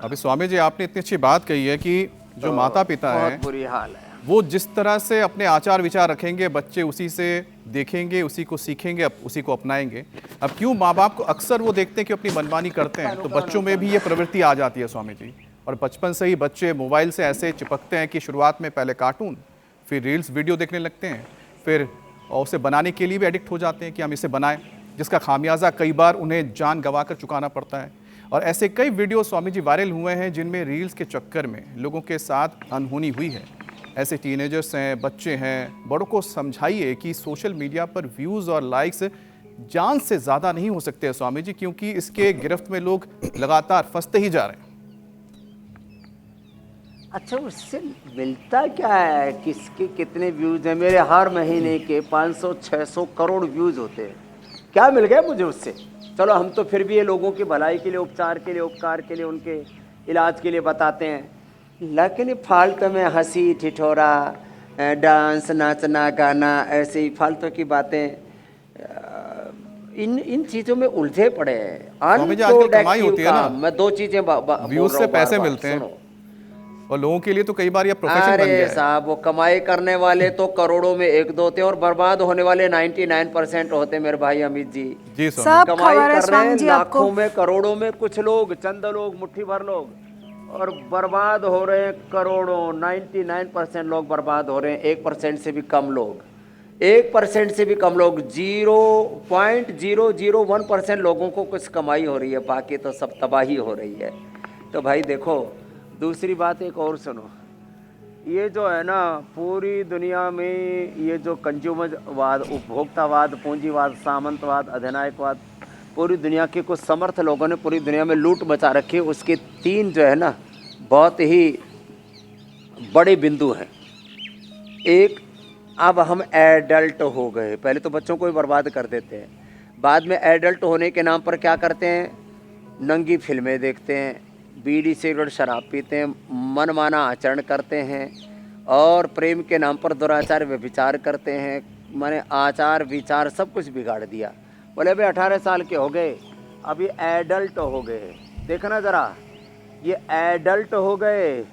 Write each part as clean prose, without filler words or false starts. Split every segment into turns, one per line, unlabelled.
अभी स्वामी जी आपने इतनी अच्छी बात कही है कि जो माता पिता
बहुत
हैं
बुरी हाल है।
वो जिस तरह से अपने आचार विचार रखेंगे बच्चे उसी से देखेंगे, उसी को सीखेंगे, उसी को अपनाएंगे। अब क्यों माँ बाप को अक्सर वो देखते हैं कि अपनी मनमानी करते हैं, तो बच्चों में भी ये प्रवृत्ति आ जाती है स्वामी जी। और बचपन से ही बच्चे मोबाइल से ऐसे चिपकते हैं कि शुरुआत में पहले कार्टून, फिर रील्स वीडियो देखने लगते हैं, फिर और उसे बनाने के लिए भी एडिक्ट हो जाते हैं कि हम इसे बनाएं, जिसका खामियाजा कई बार उन्हें जान गंवा कर चुकाना पड़ता है। और ऐसे कई वीडियो स्वामी जी वायरल हुए हैं जिनमें रील्स के चक्कर में लोगों के साथ अनहोनी हुई है। ऐसे टीनेजर्स हैं, बच्चे हैं, बड़ों को समझाइए कि सोशल मीडिया पर व्यूज़ और लाइक्स जान से ज़्यादा नहीं हो सकते हैं स्वामी जी, क्योंकि इसके गिरफ्त में लोग लगातार फंसते ही जा रहे हैं।
अच्छा, उससे मिलता क्या है? किसके कितने व्यूज हैं? मेरे हर महीने के 500-600 करोड़ व्यूज होते हैं। क्या मिल गया मुझे उससे? चलो, हम तो फिर भी ये लोगों की भलाई के लिए, उपचार के लिए, उपकार के लिए, उनके इलाज के लिए बताते हैं, लेकिन ये फालतू में हंसी ठिठोरा, डांस, नाचना, गाना, ऐसे ही फालतू की बातें, इन इन चीज़ों में उलझे पड़े हैं।
स्वामी जी आजकल कमाई
अनप्रोडक्टिव
होती है ना,
काम। मैं दो चीज़ें बोल
व्यूज
रहा
से
हूँ बार
पैसे
बार,
मिलते हैं
सुनो।
और लोगों के लिए तो कई बार यह प्रोफेशन बन
अरे
गया है।
साहब, वो कमाई करने वाले तो करोड़ों में एक दो होते हैं और बर्बाद होने वाले 99% होते हैं मेरे भाई अमित जी।
जी स्वामी
सब
जी।
कमाई
खबर है
कर रहे हैं
स्वामी जी आपको।
लाखों में, करोड़ों में कुछ लोग, चंद लोग, मुट्ठी भर लोग, और बर्बाद हो रहे हैं करोड़ों। 99% लोग बर्बाद हो रहे हैं, 1% से भी कम लोग, 1% से भी कम लोग, 0.001% लोगों को कुछ कमाई हो रही है, बाकी तो सब तबाही हो रही है। तो भाई देखो, दूसरी बात एक और सुनो। ये जो है ना, पूरी दुनिया में ये जो कंज्यूमरवाद, उपभोक्तावाद, पूंजीवाद, सामंतवाद, अधिनायकवाद, पूरी दुनिया के कुछ समर्थ लोगों ने पूरी दुनिया में लूट मचा रखी है। उसके 3 जो है ना बहुत ही बड़े बिंदु हैं। एक, अब हम एडल्ट हो गए। पहले तो बच्चों को ही बर्बाद कर देते हैं, बाद में एडल्ट होने के नाम पर क्या करते हैं? नंगी फिल्में देखते हैं, बीड़ी सिगरेट शराब पीते हैं, मनमाना आचरण करते हैं, और प्रेम के नाम पर दुराचार व्यभिचार करते हैं। मैंने आचार विचार सब कुछ बिगाड़ दिया। बोले भाई 18 साल के हो गए, अभी एडल्ट हो गए। देखना ज़रा, ये एडल्ट हो गए,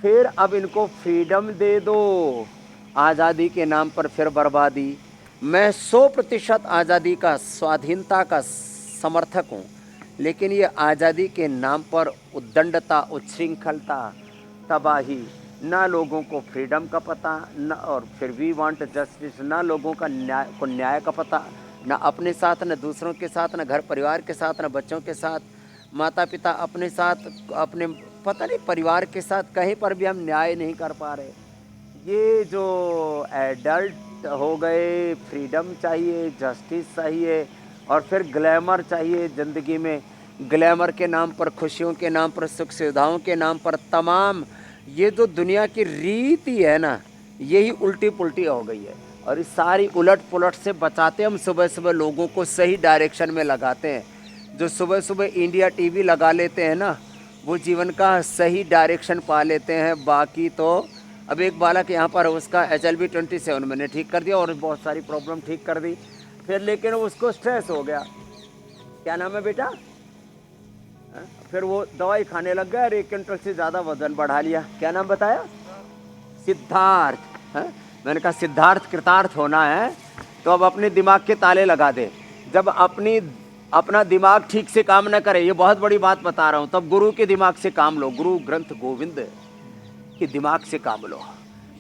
फिर अब इनको फ्रीडम दे दो। आज़ादी के नाम पर फिर बर्बादी। मैं 100% आज़ादी का, स्वाधीनता का समर्थक हूँ, लेकिन ये आज़ादी के नाम पर उद्दंडता, उच्छृंखलता, तबाही, ना लोगों को फ्रीडम का पता, न, और फिर वी वांट जस्टिस, ना लोगों का न्याय का पता, ना अपने साथ, न दूसरों के साथ, न घर परिवार के साथ, न बच्चों के साथ, माता पिता अपने साथ, अपने पता नहीं परिवार के साथ, कहीं पर भी हम न्याय नहीं कर पा रहे। ये जो एडल्ट हो गए, फ्रीडम चाहिए, जस्टिस चाहिए, और फिर ग्लैमर चाहिए ज़िंदगी में। ग्लैमर के नाम पर, खुशियों के नाम पर, सुख सुविधाओं के नाम पर, तमाम ये जो दुनिया की रीति है ना, यही उल्टी पुल्टी हो गई है। और इस सारी उलट पुलट से बचाते हम सुबह सुबह लोगों को सही डायरेक्शन में लगाते हैं। जो सुबह सुबह इंडिया टीवी लगा लेते हैं ना, वो जीवन का सही डायरेक्शन पा लेते हैं। बाकी तो अब एक बालक यहाँ पर, उसका HLB-27 मैंने ठीक कर दिया और बहुत सारी प्रॉब्लम ठीक कर दी, फिर लेकिन उसको स्ट्रेस हो गया। क्या नाम है बेटा? फिर वो दवाई खाने लग गया और 1 क्विंटल से ज़्यादा वजन बढ़ा लिया। क्या नाम बताया? सिद्धार्थ। मैंने कहा सिद्धार्थ, कृतार्थ होना है तो अब अपने दिमाग के ताले लगा दे। जब अपना दिमाग ठीक से काम न करे, ये बहुत बड़ी बात बता रहा हूँ, तब गुरु के दिमाग से काम लो, गुरु ग्रंथ गोविंद के दिमाग से काम लो।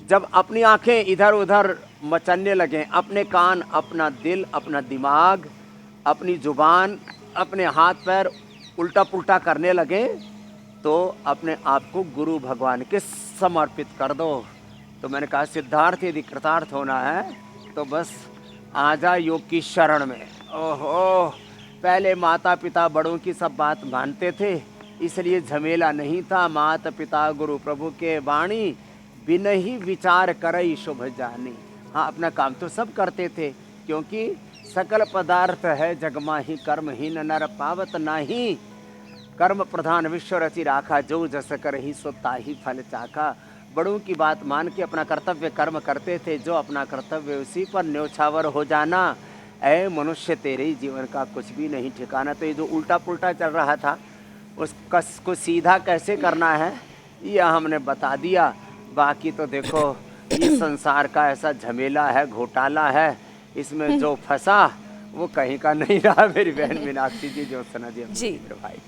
जब अपनी आंखें इधर उधर मचलने लगें, अपने कान, अपना दिल, अपना दिमाग, अपनी जुबान, अपने हाथ पैर उल्टा पुल्टा करने लगे, तो अपने आप को गुरु भगवान के समर्पित कर दो। तो मैंने कहा सिद्धार्थ, यदि कृतार्थ होना है तो बस आजा योग की शरण में। ओहो, पहले माता पिता बड़ों की सब बात मानते थे, इसलिए झमेला नहीं था। माता पिता गुरु प्रभु के वाणी, बिन ही विचार करई शुभ जानी। हाँ, अपना काम तो सब करते थे, क्योंकि सकल पदार्थ है जगमाही, कर्महीन नर पावत नाही। कर्म प्रधान विश्व रचि राखा, जो जस कर ही सो ताही फल चाखा। बड़ों की बात मान के अपना कर्तव्य कर्म करते थे, जो अपना कर्तव्य उसी पर न्योछावर हो जाना। ऐ मनुष्य, तेरे ही जीवन का कुछ भी नहीं ठिकाना। तो ये जो उल्टा पुल्टा चल रहा था, उस कस को सीधा कैसे करना है ये हमने बता दिया। बाकी तो देखो ये संसार का ऐसा झमेला है, घोटाला है, इसमें जो फंसा वो कहीं का नहीं रहा। मेरी बहन मीनाक्षी जी, जो सना जी,
जी।
भाई।